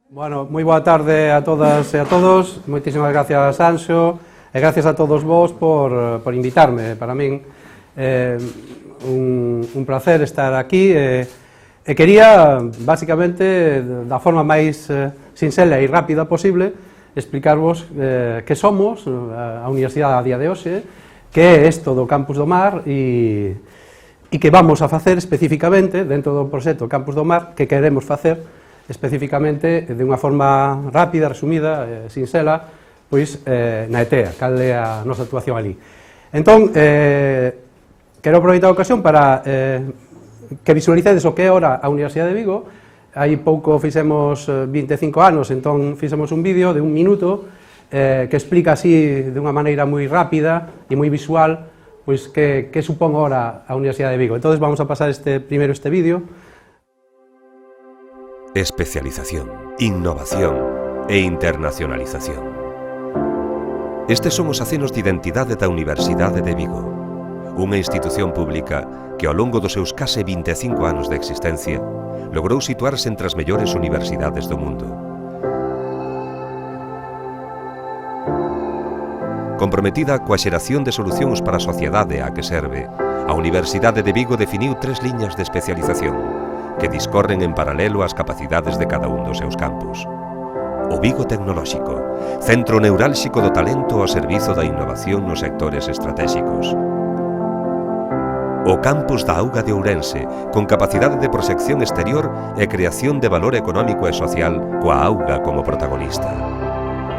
Bueno, moi boa tarde a todas e a todos. Moitísimas gracias, Anxo, e gracias a todos vos por invitarme. Para min un placer estar aquí e quería, basicamente, da forma máis sinxela e rápida posible, explicarvos que somos a Universidade a día de hoxe, que é isto do Campus do Mar e que vamos a facer especificamente dentro do proxecto Campus do Mar, que queremos facer especificamente de unha forma rápida, resumida, sinxela, pois na ETEA, cal é a nosa actuación ali. Entón, quero aproveitar a ocasión para que visualicedes o que é ora a Universidade de Vigo. Hai pouco fixemos 25 anos, entón fixemos un vídeo de un minuto que explica así de unha maneira moi rápida e moi visual pois que supón ora a Universidade de Vigo. Entón vamos a pasar primeiro este vídeo. Especialización, innovación e internacionalización. Estes son os acenos de identidade da Universidade de Vigo, unha institución pública que ao longo dos seus case 25 anos de existencia logrou situarse entre as mellores universidades do mundo. Comprometida coa xeración de solucións para a sociedade á que serve, a Universidade de Vigo definiu 3 liñas de especialización que discorren en paralelo ás capacidades de cada un dos seus campus. O Vigo Tecnolóxico, centro neurálxico do talento ao servizo da innovación nos sectores estratégicos. O Campus da Auga de Ourense, con capacidade de proxección exterior e creación de valor económico e social coa auga como protagonista.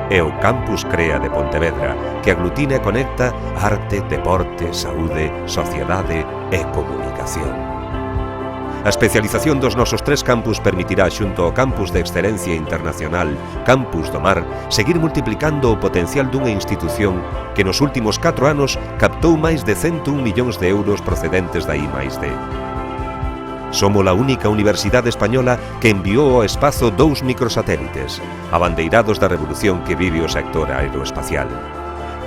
E o Campus Crea de Pontevedra, que aglutina e conecta arte, deporte, saúde, sociedade e comunicación. A especialización dos nosos 3 campus permitirá, xunto ao Campus de Excelencia Internacional Campus do Mar, seguir multiplicando o potencial dunha institución que nos últimos 4 anos captou máis de 101 millóns de euros procedentes da I+D. Somos a única universidade española que enviou ao espazo 2 microsatélites, abandeirados da revolución que vive o sector aeroespacial.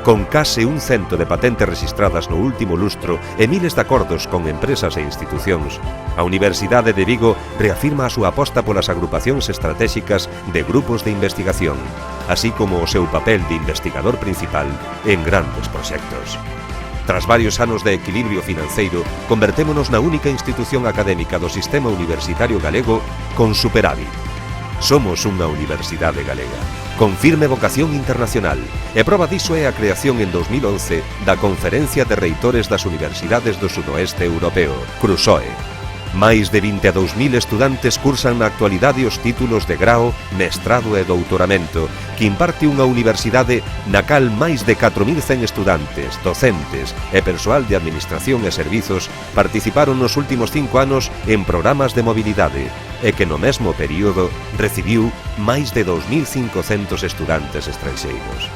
Con case 100 de patentes registradas no último lustro e miles de acordos con empresas e institucións, a Universidade de Vigo reafirma a súa aposta polas agrupacións estratégicas de grupos de investigación, así como o seu papel de investigador principal en grandes proxectos. Tras varios anos de equilibrio financeiro, convertémonos na única institución académica do sistema universitario galego con superávit. Somos unha universidade galega, con firme vocación internacional, e proba diso é a creación en 2011 da Conferencia de Reitores das Universidades do Sudoeste Europeo, CRUSOE. Máis de 22.000 estudantes cursan na actualidade os títulos de grao, mestrado e doutoramento, que imparte unha universidade na cal máis de 4.100 estudantes, docentes e persoal de administración e servizos participaron nos últimos 5 anos en programas de mobilidade, e que no mesmo período recibiu máis de 2.500 estudantes estranxeiros.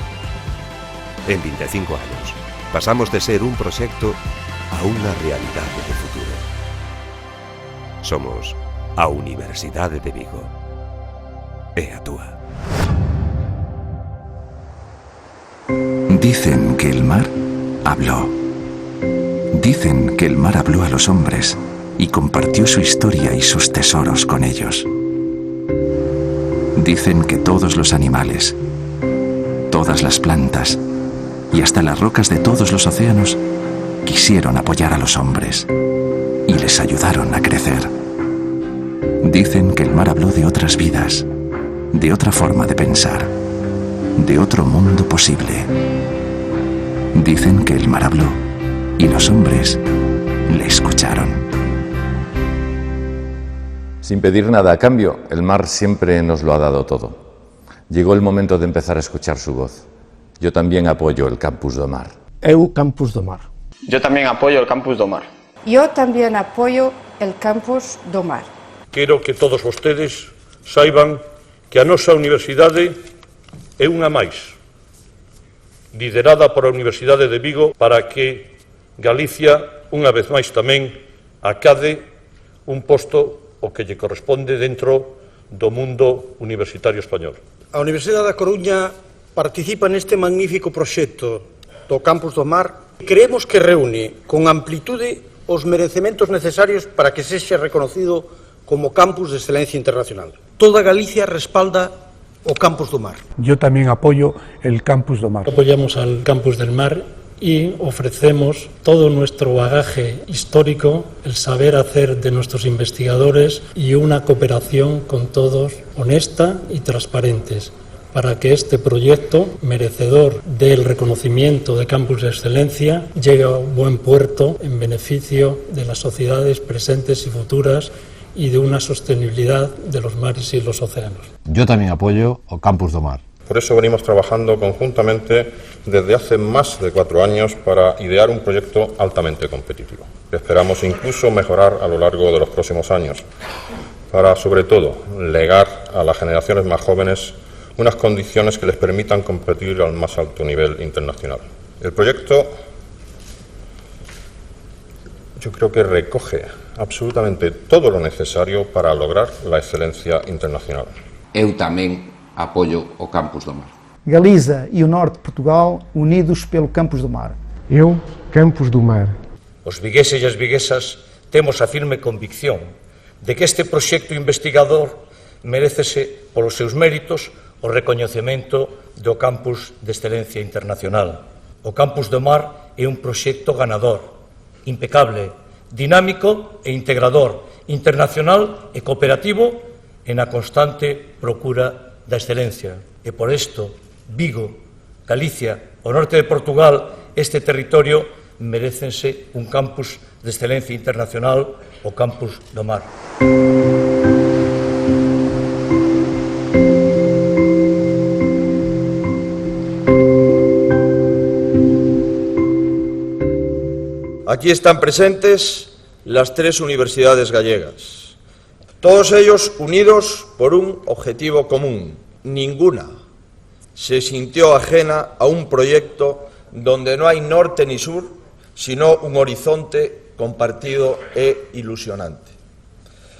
En 25 anos, pasamos de ser un proxecto a unha realidade de futuro. Somos a Universidade de Vigo. E a túa. Dicen que el mar habló. Dicen que el mar habló a los hombres y compartió su historia y sus tesoros con ellos. Dicen que todos los animales, todas las plantas y hasta las rocas de todos los océanos quisieron apoyar a los hombres y les ayudaron a crecer. Dicen que el mar habló de otras vidas, de otra forma de pensar, de otro mundo posible. Dicen que el mar habló y los hombres le escucharon. Sin pedir nada a cambio, el mar siempre nos lo ha dado todo. Llegó el momento de empezar a escuchar su voz. Yo también apoyo el Campus do Mar. Eu Campus do Mar. Yo también apoyo el Campus do Mar. Yo también apoyo el Campus do Mar. Quero que todos vostedes saiban que a nosa universidade é unha máis, liderada por a Universidade de Vigo, para que Galicia, unha vez máis tamén, acade un posto o que lle corresponde dentro do mundo universitario español. A Universidade da Coruña participa neste magnífico proxecto do Campus do Mar. Creemos que reúne con amplitude os merecementos necesarios para que sexa reconocido como campus de excelencia internacional. Toda Galicia respalda o Campus do Mar. Yo también apoyo el Campus do Mar. Apoyamos al Campus del Mar y ofrecemos todo nuestro bagaje histórico, el saber hacer de nuestros investigadores y una cooperación con todos honesta y transparentes, para que este proyecto, merecedor del reconocimiento de Campus de Excelencia, llegue a buen puerto en beneficio de las sociedades presentes y futuras y de una sostenibilidad de los mares y los océanos. Yo también apoyo o Campus do Mar. Por eso venimos trabajando conjuntamente desde hace más de 4 años para idear un proyecto altamente competitivo, que esperamos incluso mejorar a lo largo de los próximos años, para sobre todo legar a las generaciones más jóvenes unas condiciones que les permitan competir al más alto nivel internacional. El proyecto, yo creo que recoge absolutamente todo lo necesario para lograr la excelencia internacional. Eu tamén apoio o Campus do Mar. Galiza e o norte de Portugal unidos pelo Campus do Mar. Eu, Campus do Mar. Os vigueses e as viguesas temos a firme convicción de que este proxecto investigador merécese polos seus méritos o recoñecemento do Campus de Excelencia Internacional. O Campus do Mar é un proxecto ganador, impecable, dinámico e integrador, internacional e cooperativo en a constante procura da excelencia. E por isto, Vigo, Galicia, o norte de Portugal, este territorio, merécense un campus de excelencia internacional, o Campus do Mar. Aquí están presentes las 3 universidades gallegas, todos ellos unidos por un objetivo común. Ninguna se sintió ajena a un proyecto donde no hay norte ni sur, sino un horizonte compartido e ilusionante.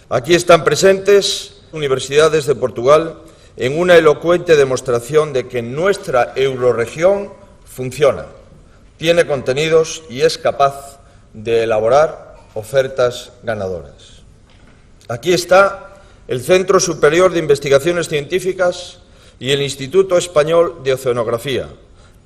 Aquí están presentes universidades de Portugal en una elocuente demostración de que nuestra eurorregión funciona, tiene contenidos y es capaz de elaborar ofertas ganadoras. Aquí está el Centro Superior de Investigaciones Científicas y el Instituto Español de Oceanografía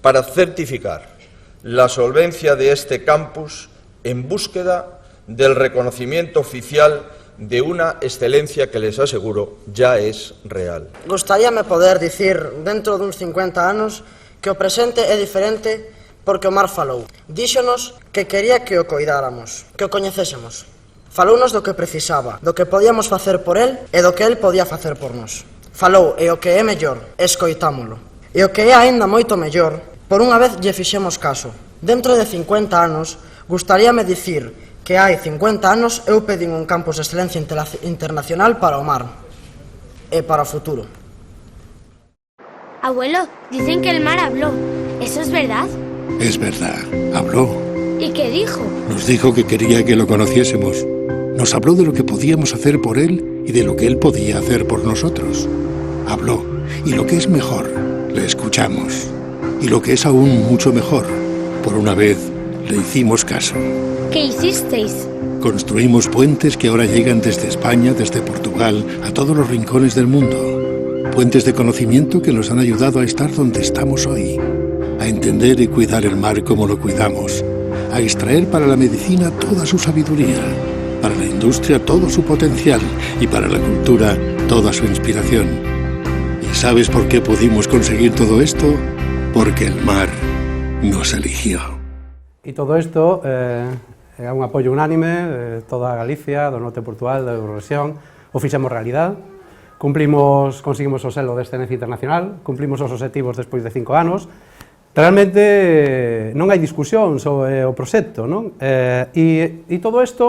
para certificar la solvencia de este campus en búsqueda del reconocimiento oficial de una excelencia que, les aseguro, ya es real. Gostaríame poder dicir, dentro duns 50 anos, que o presente é diferente porque o mar falou. Díxonos que quería que o coidáramos, que o coñecésemos. Falounos do que precisaba, do que podíamos facer por el e do que el podía facer por nós. Falou, e o que é mellor, escoitámolo. E o que é aínda moito mellor, por unha vez lle fixemos caso. Dentro de 50 anos, gustaríame dicir que hai 50 anos eu pedín un campus de excelencia internacional para o mar e para o futuro. Abuelo, dicen que el mar habló. ¿Eso es verdad? Es verdad, habló. ¿Y qué dijo? Nos dijo que quería que lo conociésemos. Nos habló de lo que podíamos hacer por él y de lo que él podía hacer por nosotros. Habló, y lo que es mejor, le escuchamos. Y lo que es aún mucho mejor, por una vez le hicimos caso. ¿Qué hicisteis? Construimos puentes que ahora llegan desde España, desde Portugal, a todos los rincones del mundo. Puentes de conocimiento que nos han ayudado a estar donde estamos hoy. A entender y cuidar el mar como lo cuidamos. A extraer para la medicina toda su sabiduría. Para la industria todo su potencial. Y para la cultura toda su inspiración. ¿Y sabes por qué pudimos conseguir todo esto? Porque el mar nos eligió. E todo isto é un apoio unánime de toda Galicia, do norte de Portugal, da Eurorrexión. O fixemos realidade, conseguimos o selo de excelencia internacional, cumplimos os obxectivos despois de 5 anos. Realmente non hai discusión sobre o proxecto, non? E todo isto,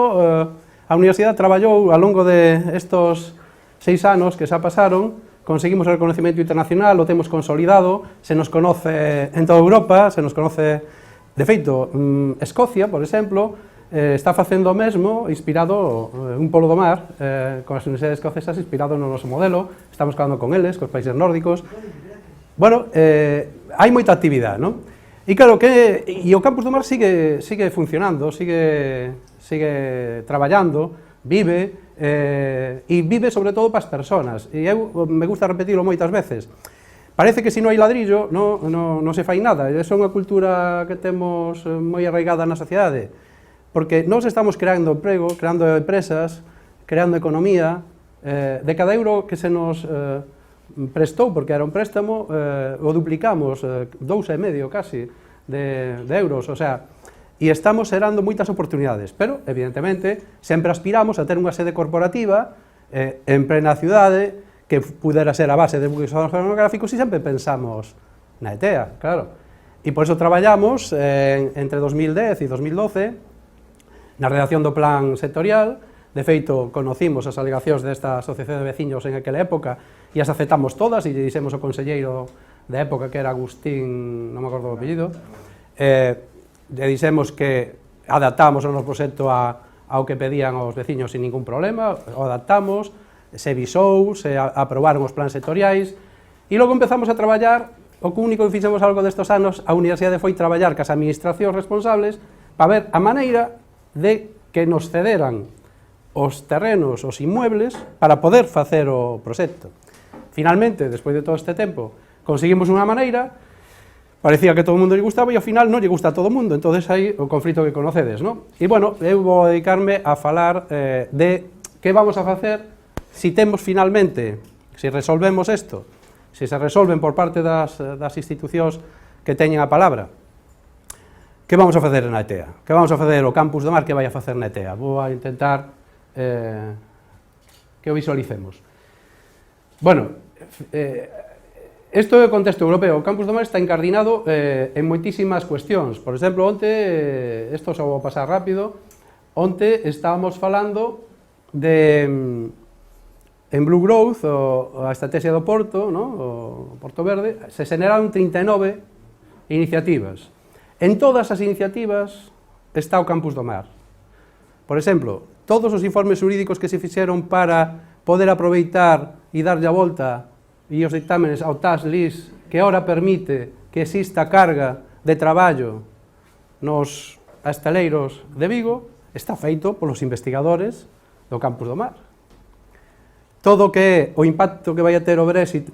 a Universidade traballou ao longo de estos 6 anos que xa pasaron, conseguimos o reconocimiento internacional, o temos consolidado, se nos conoce en toda Europa, se nos conoce, de feito, Escocia, por exemplo, está facendo o mesmo, inspirado, un polo do mar, con as universidades escocesas, inspirado no noso modelo, estamos falando con eles, cos países nórdicos. Bueno, hai moita actividade, non? E claro que o Campus do Mar sigue funcionando, sigue traballando, vive, e vive sobre todo para as persoas, e eu me gusta repetirlo moitas veces. Parece que se non hai ladrillo non se fai nada, é unha cultura que temos moi arraigada na sociedade, porque nós estamos creando emprego, creando empresas, creando economía, de cada euro que se nos prestou, porque era un préstamo, o duplicamos, 2,5 casi de euros, o sea, e estamos xerando moitas oportunidades, pero, evidentemente, sempre aspiramos a ter unha sede corporativa en plena cidade, que pudera ser a base de buques oceanográficos, e sempre pensamos na ETEA, claro. E por eso traballamos entre 2010 e 2012 na redacción do plan sectorial. De feito, conocimos as alegacións desta asociación de veciños en aquela época e as aceptamos todas, e lle dixemos ao conselleiro da época, que era Agustín, non me acordo o apellido, lle dixemos que adaptamos o noso proxecto ao que pedían os veciños sin ningún problema, o adaptamos, se visou, se aprobaron os plans sectoriais, e logo empezamos a traballar. O único que fixemos algo destes anos, a universidade foi traballar cas administracións responsables para ver a maneira de que nos cederan os terrenos, os inmuebles, para poder facer o proxecto. Finalmente, despois de todo este tempo, conseguimos unha maneira, parecía que todo o mundo lle gustaba, e ao final non lle gusta a todo o mundo, entonces hai o conflito que conocedes, non? E, bueno, eu vou dedicarme a falar de que vamos a facer si temos finalmente, si resolvemos isto, si se resolven por parte das institucións que teñen a palabra. Que vamos a facer na ETEA? Que vamos a facer o Campus do Mar? Que vai a facer na ETEA? Vou a intentar que o visualicemos. Bueno, isto é o contexto europeo. O Campus do Mar está incardinado en moitísimas cuestións. Por exemplo, onte, isto só vou pasar rápido, onte estábamos falando de, en Blue Growth, a estrategia do Porto, o Porto Verde, se xeneraron 39 iniciativas. En todas as iniciativas está o Campus do Mar. Por exemplo, todos os informes xurídicos que se fixeron para poder aproveitar e darlle a volta e os dictámenes ao tax list que ahora permite que exista carga de traballo nos estaleiros de Vigo, está feito polos investigadores do Campus do Mar. Todo o que é o impacto que vai a ter o Brexit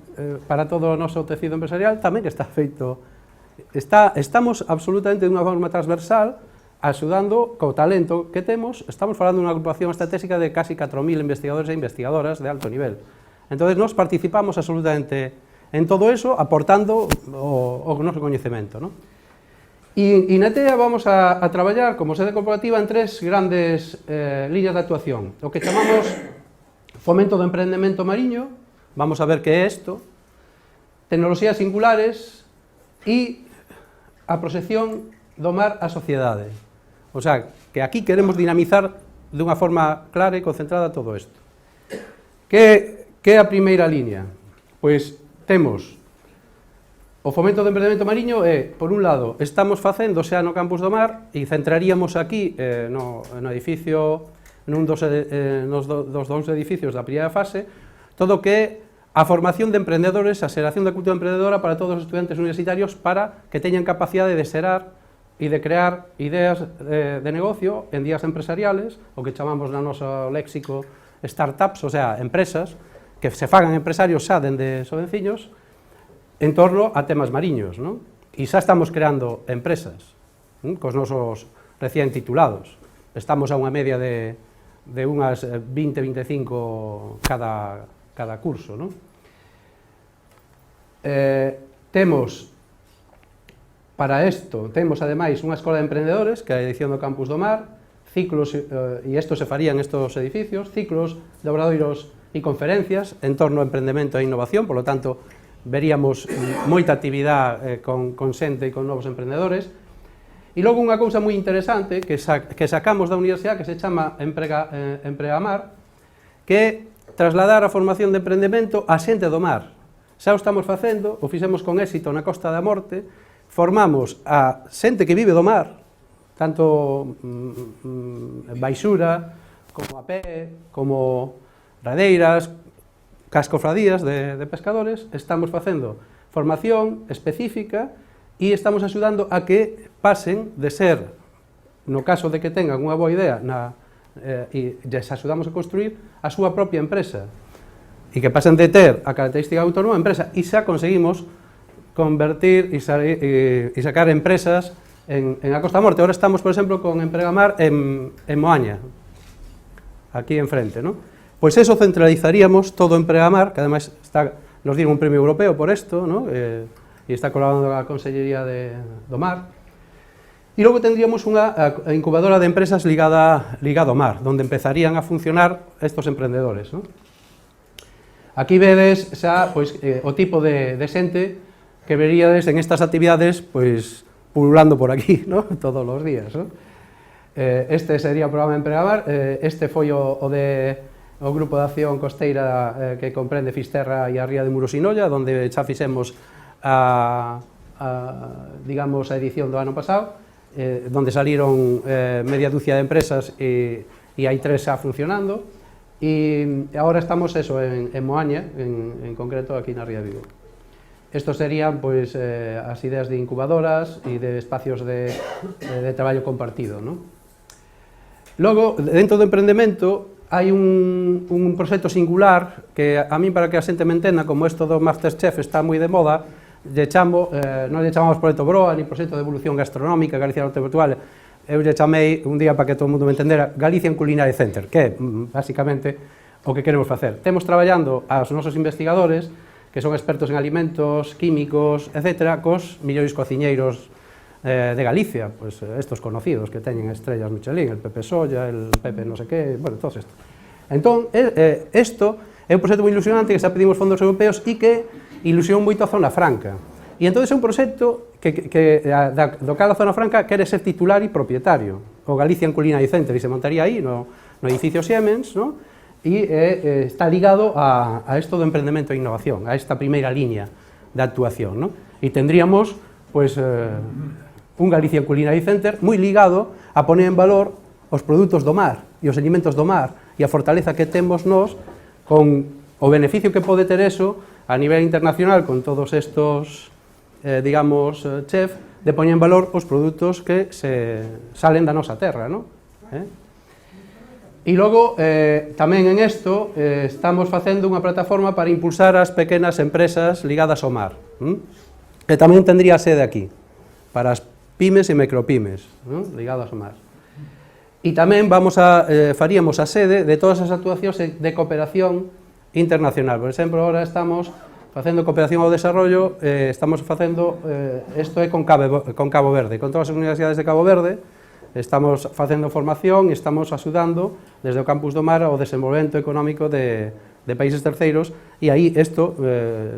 para todo o noso tecido empresarial tamén está feito. Estamos absolutamente de unha forma transversal axudando co talento que temos. Estamos falando dunha agrupación estratégica de casi 4.000 investigadores e investigadoras de alto nivel. Entón, nós participamos absolutamente en todo eso, aportando o noso coñecemento, non? E na ETEA vamos a traballar como sede corporativa en tres grandes líneas de actuación. O que chamamos fomento do emprendemento mariño, vamos a ver que é isto, tecnoloxías singulares e a proxección do mar á sociedade. O sea, que aquí queremos dinamizar dunha forma clara e concentrada todo isto. Que é a primeira liña? Pois temos o fomento do emprendemento mariño e, por un lado, estamos facendo xa no Campus do Mar, e centraríamos aquí no edificio, nos dous edificios da primeira fase, todo o que é a formación de emprendedores, a xeración da cultura emprendedora para todos os estudantes universitarios, para que teñan capacidade de xerar e de crear ideas de negocio en días empresariales, o que chamamos na noso léxico startups, o sea, empresas, que se fagan empresarios xa dende xovenciños, en torno a temas mariños, non? E xa estamos creando empresas, cos nosos recién titulados. Estamos a unha media de unhas 20-25 cada curso, non? Temos, para isto, temos ademais unha escola de emprendedores, que é a edición do Campus do Mar, ciclos, e isto se faría en estos edificios, ciclos de obradoiros e conferencias en torno ao emprendemento e innovación, polo tanto, veríamos moita actividade con xente e con novos emprendedores. E logo unha cousa moi interesante que sacamos da universidade, que se chama Empregamar, que é trasladar a formación de emprendemento á xente do mar. Xa o estamos facendo, o fixemos con éxito na Costa da Morte, formamos a xente que vive do mar, tanto en baixura, como a pé, como redeiras, cascofradías de pescadores. Estamos facendo formación específica e estamos axudando a que pasen de ser, no caso de que tengan unha boa idea e lles axudamos a construir a súa propia empresa e que pasen de ter a característica autónoma a empresa e xa conseguimos convertir e sacar empresas en a Costa da Morte. Ahora estamos, por exemplo, con Empregamar en Moaña, aquí enfrente, ¿no? Pois eso centralizaríamos todo Empregamar, que ademais nos dieron un premio europeo por esto, ¿no? E está colaborando a Consellería do Mar. E logo tendríamos unha incubadora de empresas ligada ao mar, onde empezarían a funcionar estos emprendedores, ¿no? Aquí vedes xa pois, o tipo de xente que veríades en estas actividades pois, pululando por aquí, ¿no? Todos os días, ¿no? Este sería o programa Empregamar, este foi o Grupo de Acción Costeira que comprende Fisterra e a Ría de Murosinolla, onde xa fixemos digamos, a edición do ano pasado, donde salieron media dúcia de empresas e hai 3 xa funcionando, e agora estamos en Moaña, en concreto aquí na Ría de Vigo. Estos serían pois, as ideas de incubadoras e de espacios de traballo compartido, ¿no? Logo, dentro do emprendemento, hai un proxecto singular que a mí, para que a xente me entenda, como isto do Masterchef está moi de moda, non lle chamamos proxecto BROA, ni proxecto de evolución gastronómica, Galicia Norte Virtual, eu lle chamei un día para que todo o mundo me entendera, Galician Culinary Center, que é, basicamente, o que queremos facer. Temos traballando aos nosos investigadores, que son expertos en alimentos, químicos, etc., cos millóns cociñeiros de Galicia, pues estos conocidos que teñen estrellas Michelin, el Pepe Solla, el Pepe no sé qué, bueno, todos estos. Entón, isto é un proxecto moi ilusionante que xa pedimos fondos europeos e que ilusión moito a Zona Franca. E entón é un proxecto do cal a Zona Franca quere ser titular e propietario. O Galician Culinary Center e se montaría aí no edificio Siemens, no? E está ligado a isto do emprendemento e innovación, a esta primeira liña de actuación, no? E tendríamos, pois, un Galician Culinary Center moi ligado a poner en valor os produtos do mar e os alimentos do mar e a fortaleza que temos nós con o beneficio que pode ter eso a nivel internacional con todos estos, digamos, chef, de poñer en valor os produtos que se salen da nosa terra, ¿no? E logo, tamén en isto, estamos facendo unha plataforma para impulsar as pequenas empresas ligadas ao mar, que tamén tendría sede aquí, para as pymes e micropymes, ¿no? Ligadas ao mar. E tamén faríamos a sede de todas as actuacións de cooperación internacional. Por exemplo, agora estamos facendo cooperación ao desarrollo, estamos facendo, isto é con Cabo Verde, con todas as universidades de Cabo Verde, estamos facendo formación e estamos axudando desde o Campus do Mar ao desenvolvemento económico de países terceiros, e aí isto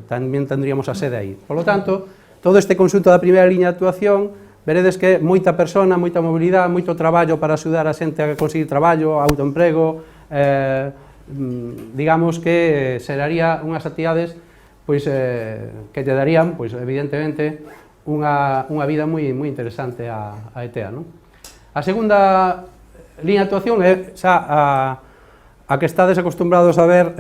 tamén tendríamos a sede aí. Por lo tanto, todo este conxunto da primeira liña de actuación, veredes que moita persona, moita mobilidade, moito traballo para axudar a xente a conseguir traballo, autoemprego, digamos que seraría unhas actividades pois, que te darían, pois, evidentemente, unha vida moi interesante a ETEA, non? A segunda liña de actuación é xa a que estades acostumbrados a ver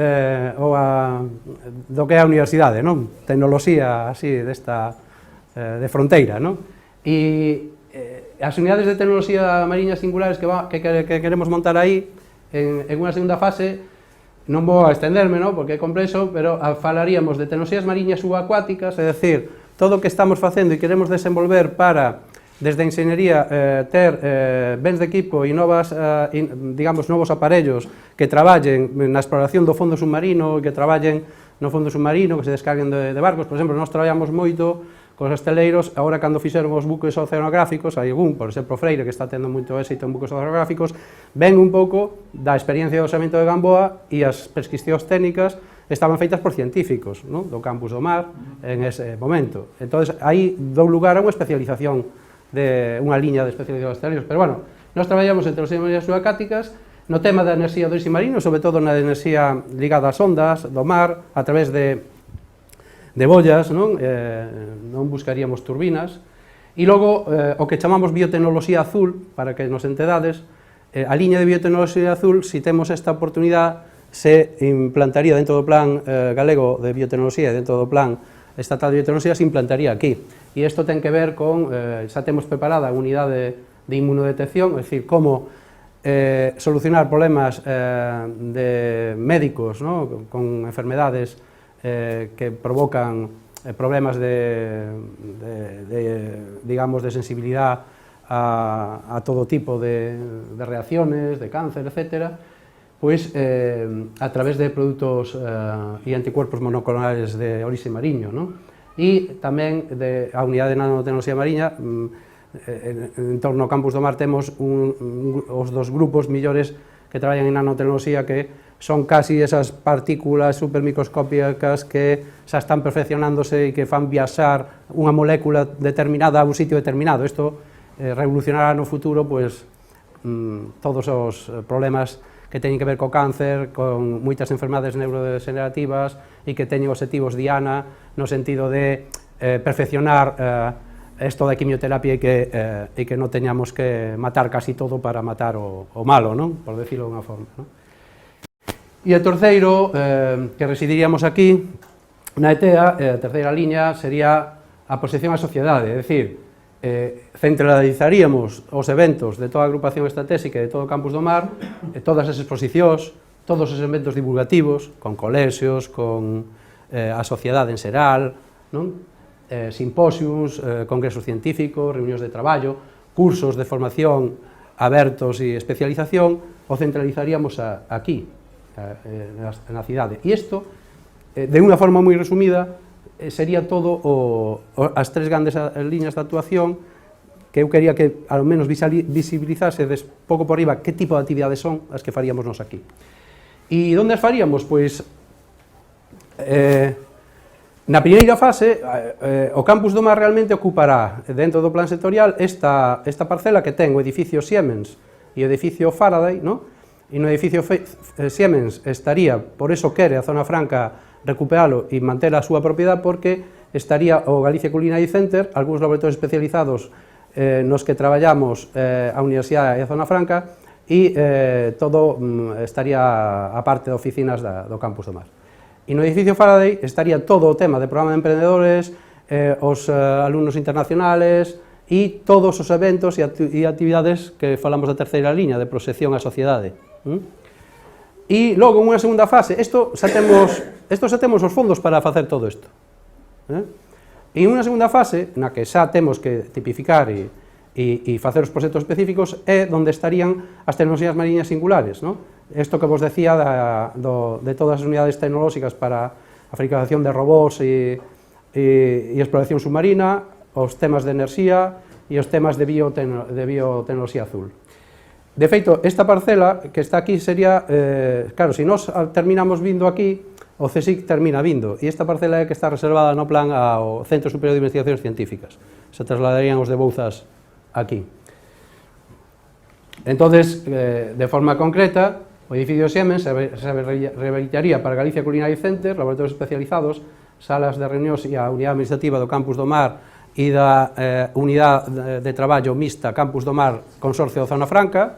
do que é a universidade, non? Tecnoloxía así de fronteira, non? E as unidades de tecnoloxía mariña singulares que queremos montar aí en unha segunda fase, non vou a estenderme, non? Porque é complexo, pero falaríamos de tecnoloxías mariñas subacuáticas, é dicir, todo o que estamos facendo e queremos desenvolver para, desde a enxeñería, ter bens de equipo e digamos, novos aparellos que traballen na exploración do fondo submarino e que traballen no fondo submarino, que se descarguen de barcos. Por exemplo, nós traballamos moito cos esteleiros, agora cando fixeron os buques oceanográficos, hai algún, por exemplo, Freire, que está tendo moito éxito en buques oceanográficos, ven un pouco da experiencia de osamento de Gamboa e as prescripcións técnicas estaban feitas por científicos, non? Do Campus do Mar en ese momento. Entón, aí dou lugar a unha especialización, unha liña de especialización de esteleiros, pero bueno, nós traballamos en tecnoloxías subacáticas no tema da enerxía do submarino, sobre todo na enerxía ligada ás ondas do mar, a través de bollas, non buscaríamos turbinas, e logo o que chamamos biotecnoloxía azul, para que nos entedades, a liña de biotecnoloxía azul, se temos esta oportunidade, se implantaría dentro do plan galego de biotecnoloxía, dentro do plan estatal de biotecnoloxía, se implantaría aquí. E isto ten que ver con, xa temos preparada a unidade de inmunodetección, é dicir, como solucionar problemas de médicos, ¿no?, con enfermedades que provocan problemas digamos, de sensibilidad a todo tipo de reacciones, de cáncer, etcétera, pues a través de productos y anticuerpos monoclonales de orixe mariño, ¿no? E tamén a unidade de nanotecnoloxía mariña, en torno ao Campus do Mar temos os dos grupos millores que traballan en nanotecnoloxía, que son casi esas partículas supermicroscópicas que xa están perfeccionándose e que fan viaxar unha molécula determinada a un sitio determinado. Isto revolucionará no futuro pues, todos os problemas que teñen que ver co cáncer, con moitas enfermedades neurodegenerativas e que teñen obxectivos diana no sentido de perfeccionar isto da quimioterapia e que non teñamos que matar casi todo para matar o malo, non? Por decirlo de unha forma, non? E o terceiro, que residiríamos aquí, na ETEA, a terceira liña, sería a protección á sociedade, é dicir, centralizaríamos os eventos de toda a agrupación estratégica de todo o Campus do Mar, todas as exposicións, todos os eventos divulgativos, con colexios, con a sociedade en xeral, non? Simposios, congresos científicos, reunións de traballo, cursos de formación abertos e especialización, o centralizaríamos aquí, na cidade. E isto, de unha forma moi resumida, sería todo as tres grandes liñas de actuación que eu quería que ao menos visibilizase pouco por riba que tipo de actividades son as que faríamos nos aquí. E onde as faríamos? Pois na primeira fase o Campus do Mar realmente ocupará dentro do plan sectorial esta parcela que ten o edificio Siemens e o edificio Faraday, no? E no edificio Siemens estaría, por eso quere a Zona Franca recuperalo e manter a súa propiedade, porque estaría o Galicia Culinary Center, algúns laboratorios especializados nos que traballamos a Universidade e a Zona Franca, e todo estaría a parte de oficinas do Campus do Mar. E no edificio Faraday estaría todo o tema de programa de emprendedores, os alumnos internacionales e todos os eventos e actividades que falamos da terceira liña de proxección á sociedade. E logo, en unha segunda fase, isto xa temos os fondos para facer todo isto. E en unha segunda fase, na que xa temos que tipificar e facer os proxectos específicos, é onde estarían as tecnoloxías mariñas singulares. Isto que vos decía de todas as unidades tecnolóxicas para a fabricación de robots e exploración submarina, os temas de enerxía e os temas de biotecnoloxía azul. De feito, esta parcela que está aquí sería, claro, se nós terminamos vindo aquí, o CSIC termina vindo, e esta parcela é que está reservada no plan ao Centro Superior de Investigacións Científicas. Se trasladarían os de Bouzas aquí. Entonces, de forma concreta, o edificio Siemens se rehabilitaría para Galicia Culinary Center, laboratorios especializados, salas de reunións e a unidade administrativa do Campus do Mar e da unidade de traballo mixta Campus do Mar Consorcio Zona Franca,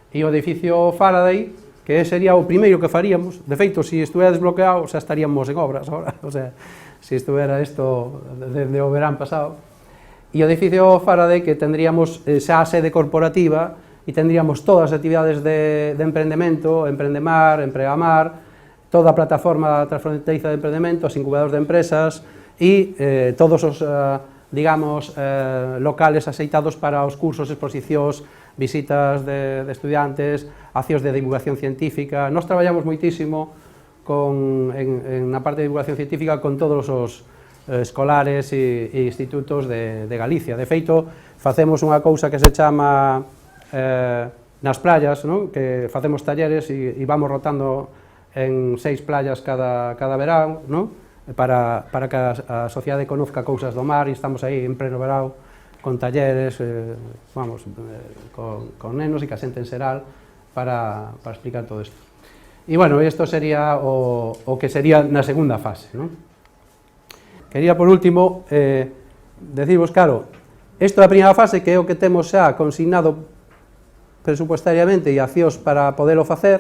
e o edificio Faraday, que sería o primeiro que faríamos. De feito, se estuvera desbloqueado, xa estaríamos en obras agora, o sea, se estuvera isto desde o verán pasado. E o edificio Faraday, que tendríamos xa a sede corporativa e tendríamos todas as actividades de emprendemento, Emprendemar, Empregamar, toda a plataforma transfronteriza de emprendemento, os incubadores de empresas e todos os digamos, locales aceitados para os cursos, exposicións, visitas de estudiantes, accións de divulgación científica. Nós traballamos moitísimo na parte de divulgación científica con todos os escolares e institutos de Galicia. De feito, facemos unha cousa que se chama nas playas, que facemos talleres e vamos rotando en 6 playas cada verán, para que a sociedade conozca cousas do mar, e estamos aí en pleno verao con talleres, con nenos e que a xente en xeral para explicar todo isto. E, bueno, isto sería o que sería na segunda fase. Quería, por último, decirvos, claro, isto da primeira fase, que é o que temos xa consignado presupuestariamente e accións para podelo facer,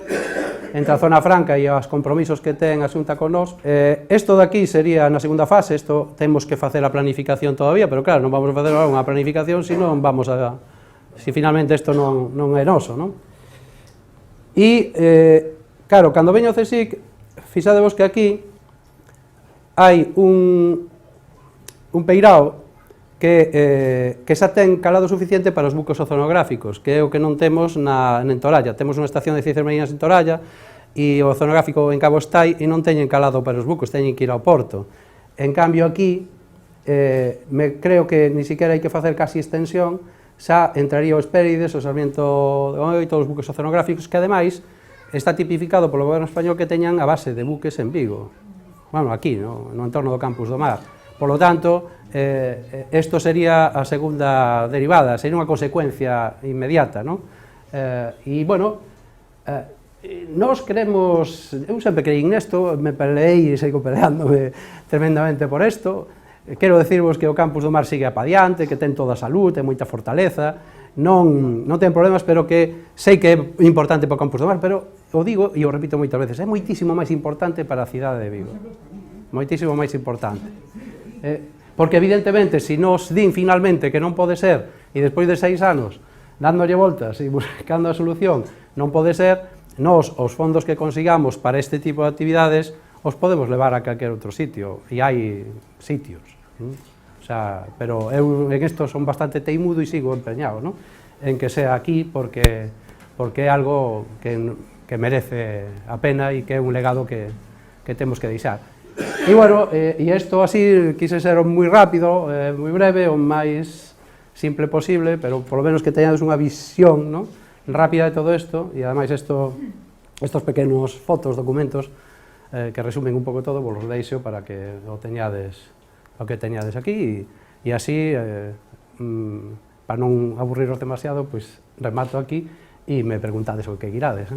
entre a Zona Franca e os compromisos que ten a Xunta con nós. Isto de aquí sería na segunda fase, isto temos que facer a planificación todavía, pero claro, non vamos a facer unha planificación se non vamos a... se finalmente isto non é noso, non? E, claro, cando veño ao CSIC, fixadevos que aquí hai un peirao que xa ten calado suficiente para os bucos oceanográficos, que é o que non temos en Toralla. Temos unha estación de ciencias marinas en Toralla e o oceanográfico en Cabo Estai e non teñen calado para os bucos, teñen que ir ao porto. En cambio aquí, creo que ni siquiera hai que facer casi extensión, xa entraría o Hespérides, o Sarmiento de Oi, todos os buques oceanográficos, que ademais está tipificado polo goberno español que teñan a base de buques en Vigo, bueno, aquí, no entorno do Campus do Mar. Por lo tanto, isto sería a segunda derivada, sería unha consecuencia inmediata, non? E, bueno, nós queremos, eu sempre creí nesto, me peleei e sigo peleándome tremendamente por isto. Quero decirvos que o Campus do Mar sigue pa diante, que ten toda a salud, ten moita fortaleza, non ten problemas, pero que sei que é importante para o Campus do Mar, pero o digo e o repito moitas veces, é moitísimo máis importante para a cidade de Vigo, moitísimo máis importante. Porque evidentemente, se nos din finalmente que non pode ser, e despois de 6 anos dándolle voltas e buscando a solución, non pode ser, nós, os fondos que consigamos para este tipo de actividades, os podemos levar a calquer outro sitio, e hai sitios. O sea, pero eu en isto son bastante teimudo e sigo empeñado, ¿no? En que sea aquí, porque é algo que merece a pena e que é un legado que temos que deixar. E, bueno, e isto así, quise ser moi rápido, moi breve, o máis simple posible, pero polo menos que teñades unha visión, ¿no?, rápida de todo isto, e ademais estos pequenos fotos, documentos, que resumen un pouco todo, vos los deixo para que o teñades aquí, e así, para non aburriros demasiado, pois remato aquí e me preguntades o que quirades,